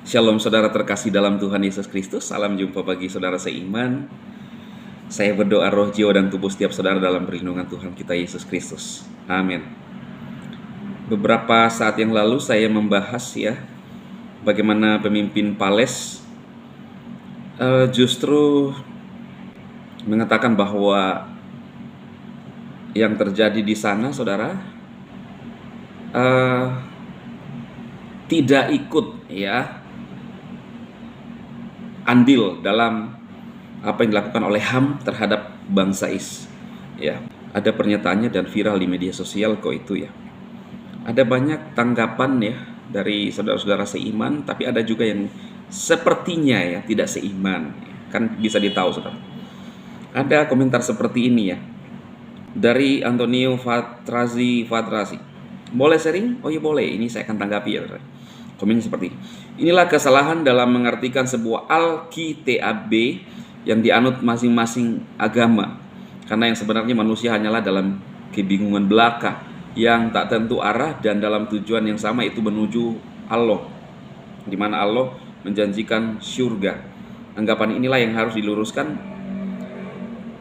Shalom saudara terkasih dalam Tuhan Yesus Kristus. Salam jumpa bagi saudara seiman. Saya berdoa roh, jiwa, dan tubuh setiap saudara dalam perlindungan Tuhan kita Yesus Kristus. Amin. Beberapa saat yang lalu saya membahas bagaimana pemimpin Pales justru mengatakan bahwa yang terjadi di sana saudara tidak ikut andil dalam apa yang dilakukan oleh HAM terhadap bangsa Ada pernyataannya dan viral di media sosial kok itu Ada banyak tanggapan dari saudara-saudara seiman, tapi ada juga yang sepertinya tidak seiman. Kan bisa ditahu saudara. Ada komentar seperti ini dari Antonio Fatrazi. Boleh sharing? Oh iya boleh, ini saya akan tanggapi saudara. Komennya seperti ini. Inilah kesalahan dalam mengartikan sebuah Alkitab yang dianut masing-masing agama. Karena yang sebenarnya manusia hanyalah dalam kebingungan belaka yang tak tentu arah dan dalam tujuan yang sama, itu menuju Allah, di mana Allah menjanjikan surga. Anggapan inilah yang harus diluruskan.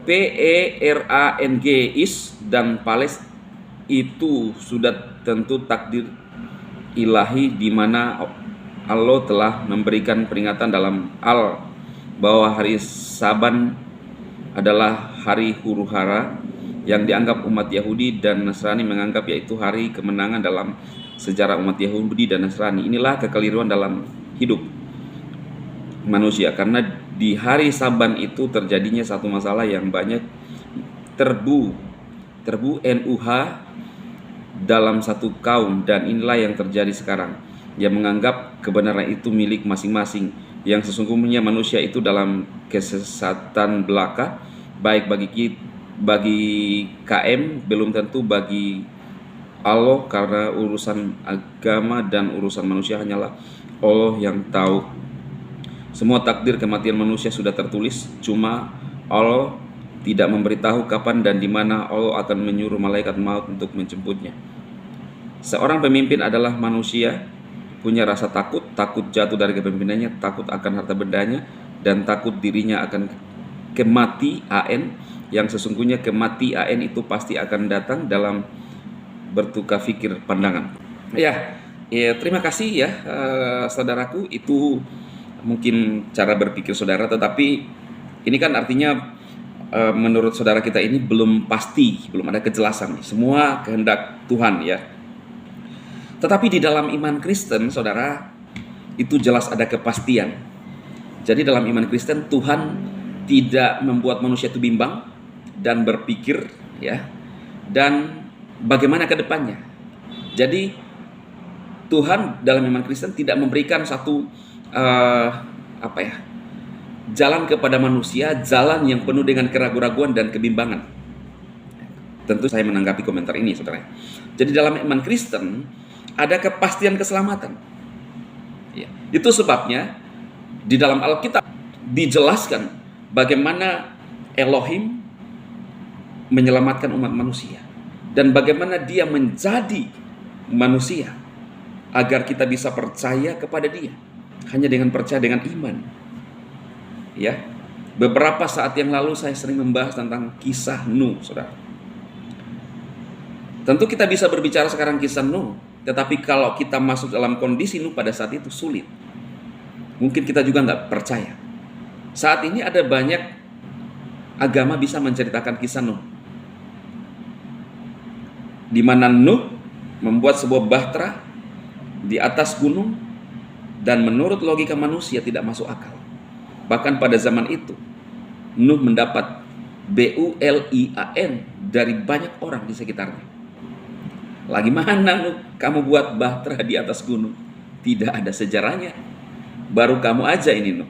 PERANG is dan Pales itu sudah tentu takdir ilahi, di mana Allah telah memberikan peringatan dalam bahwa hari Saban adalah hari huru-hara yang dianggap umat Yahudi dan Nasrani menganggap yaitu hari kemenangan dalam sejarah umat Yahudi dan Nasrani. Inilah kekeliruan dalam hidup manusia, karena di hari Saban itu terjadinya satu masalah yang banyak terbu NUH dalam satu kaum, dan inilah yang terjadi sekarang, yang menganggap kebenaran itu milik masing-masing, yang sesungguhnya manusia itu dalam kesesatan belaka, baik bagi KM, belum tentu bagi Allah, karena urusan agama dan urusan manusia hanyalah Allah yang tahu. Semua takdir kematian manusia sudah tertulis, cuma Allah tidak memberitahu kapan dan di mana Allah akan menyuruh malaikat maut untuk menjemputnya. Seorang pemimpin adalah manusia, punya rasa takut jatuh dari kepemimpinannya, takut akan harta bendanya, dan takut dirinya akan kematian, yang sesungguhnya kematian itu pasti akan datang dalam bertukar fikir pandangan. Terima kasih saudaraku. Itu mungkin cara berpikir saudara, tetapi ini kan artinya menurut saudara kita ini belum pasti, belum ada kejelasan. Semua kehendak Tuhan Tetapi di dalam iman Kristen saudara, itu jelas ada kepastian. Jadi dalam iman Kristen, Tuhan tidak membuat manusia itu bimbang dan berpikir dan bagaimana ke depannya. Jadi Tuhan dalam iman Kristen tidak memberikan satu jalan kepada manusia, jalan yang penuh dengan keraguan-raguan dan kebimbangan. Tentu saya menanggapi komentar ini saudara. Jadi dalam iman Kristen ada kepastian keselamatan. Itu sebabnya di dalam Alkitab dijelaskan bagaimana Elohim menyelamatkan umat manusia dan bagaimana Dia menjadi manusia agar kita bisa percaya kepada Dia hanya dengan percaya dengan iman. Beberapa saat yang lalu saya sering membahas tentang kisah Nuh, saudara. Tentu kita bisa berbicara sekarang kisah Nuh, tetapi kalau kita masuk dalam kondisi Nuh pada saat itu sulit. Mungkin kita juga nggak percaya. Saat ini ada banyak agama bisa menceritakan kisah Nuh, di mana Nuh membuat sebuah bahtera di atas gunung, dan menurut logika manusia tidak masuk akal. Bahkan pada zaman itu Nuh mendapat bulian dari banyak orang di sekitarnya. Lagi mana Nuh kamu buat bahtera di atas gunung? Tidak ada sejarahnya. Baru kamu aja ini Nuh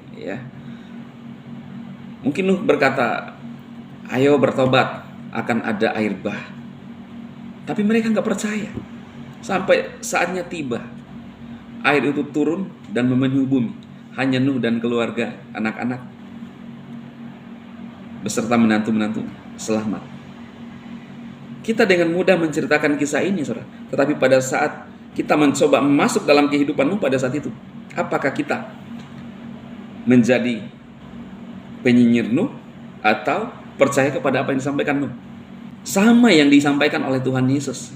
Mungkin Nuh berkata, ayo bertobat, akan ada air bah. Tapi mereka nggak percaya. Sampai saatnya tiba, air itu turun dan memenuhi bumi. Hanya Nuh dan keluarga, anak-anak beserta menantu-menantu selamat. Kita dengan mudah menceritakan kisah ini saudara. Tetapi pada saat kita mencoba masuk dalam kehidupan Nuh pada saat itu, Apakah kita menjadi penyinyir Nuh atau percaya kepada apa yang disampaikan Nuh? Sama yang disampaikan oleh Tuhan Yesus.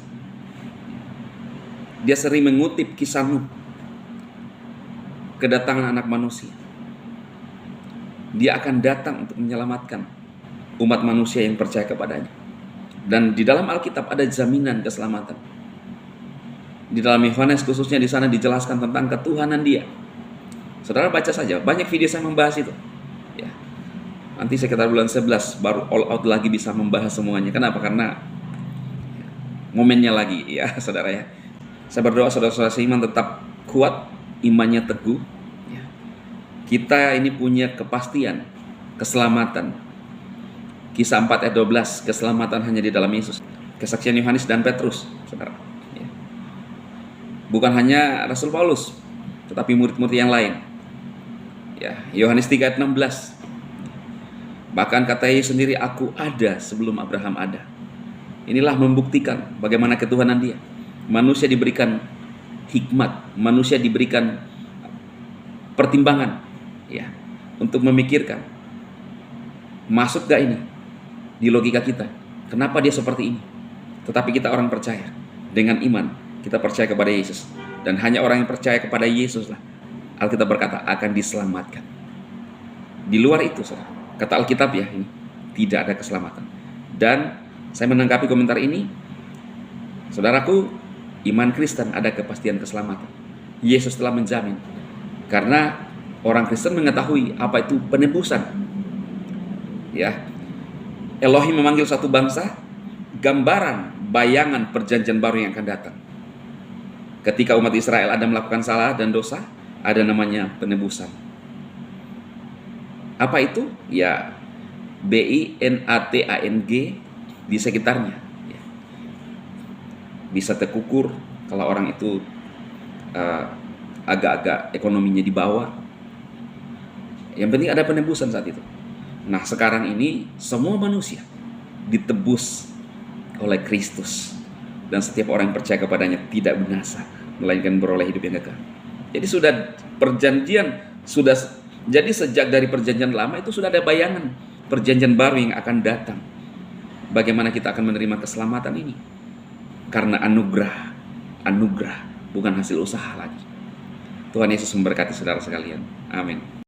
Dia sering mengutip kisah Nuh, kedatangan anak manusia. Dia akan datang untuk menyelamatkan umat manusia yang percaya kepadanya. Dan di dalam Alkitab ada jaminan keselamatan. Di dalam Yohanes khususnya di sana dijelaskan tentang ketuhanan Dia. Saudara baca saja, banyak video saya membahas itu. Ya. Nanti sekitar bulan 11 baru all out lagi bisa membahas semuanya. Kenapa? Karena momennya lagi, ya saudara ya. Saya berdoa saudara-saudara seiman tetap kuat, imannya teguh. Ya. Kita ini punya kepastian, keselamatan. Kisah 4 ayat 12, keselamatan hanya di dalam Yesus. Kesaksian Yohanes dan Petrus, saudara. Ya. Bukan hanya Rasul Paulus, tetapi murid-murid yang lain. Ya, Yohanes 3 ayat 16. Bahkan kata Yesus sendiri, aku ada sebelum Abraham ada. Inilah membuktikan bagaimana ketuhanan Dia. Manusia diberikan hikmat, manusia diberikan pertimbangan, ya, untuk memikirkan, masuk gak ini di logika kita? Kenapa dia seperti ini? Tetapi kita orang percaya, dengan iman kita percaya kepada Yesus, dan hanya orang yang percaya kepada Yesus lah, Alkitab berkata akan diselamatkan. Di luar itu, saudara, kata Alkitab ya, ini tidak ada keselamatan. Dan saya menanggapi komentar ini, saudaraku, iman Kristen ada kepastian keselamatan. Yesus telah menjamin. Karena orang Kristen mengetahui apa itu penebusan. Ya, Elohim memanggil satu bangsa, gambaran, bayangan perjanjian baru yang akan datang. Ketika umat Israel ada melakukan salah dan dosa, ada namanya penebusan. Apa itu? Ya, BINATANG di sekitarnya. Ya. Bisa terkukur kalau orang itu agak-agak ekonominya di bawah. Yang penting ada penebusan saat itu. Nah, sekarang ini semua manusia ditebus oleh Kristus, dan setiap orang yang percaya kepadanya tidak binasa, melainkan beroleh hidup yang kekal. Jadi sudah perjanjian, jadi sejak dari perjanjian lama itu sudah ada bayangan perjanjian baru yang akan datang. Bagaimana kita akan menerima keselamatan ini? Karena anugerah bukan hasil usaha lagi. Tuhan Yesus memberkati saudara sekalian. Amin.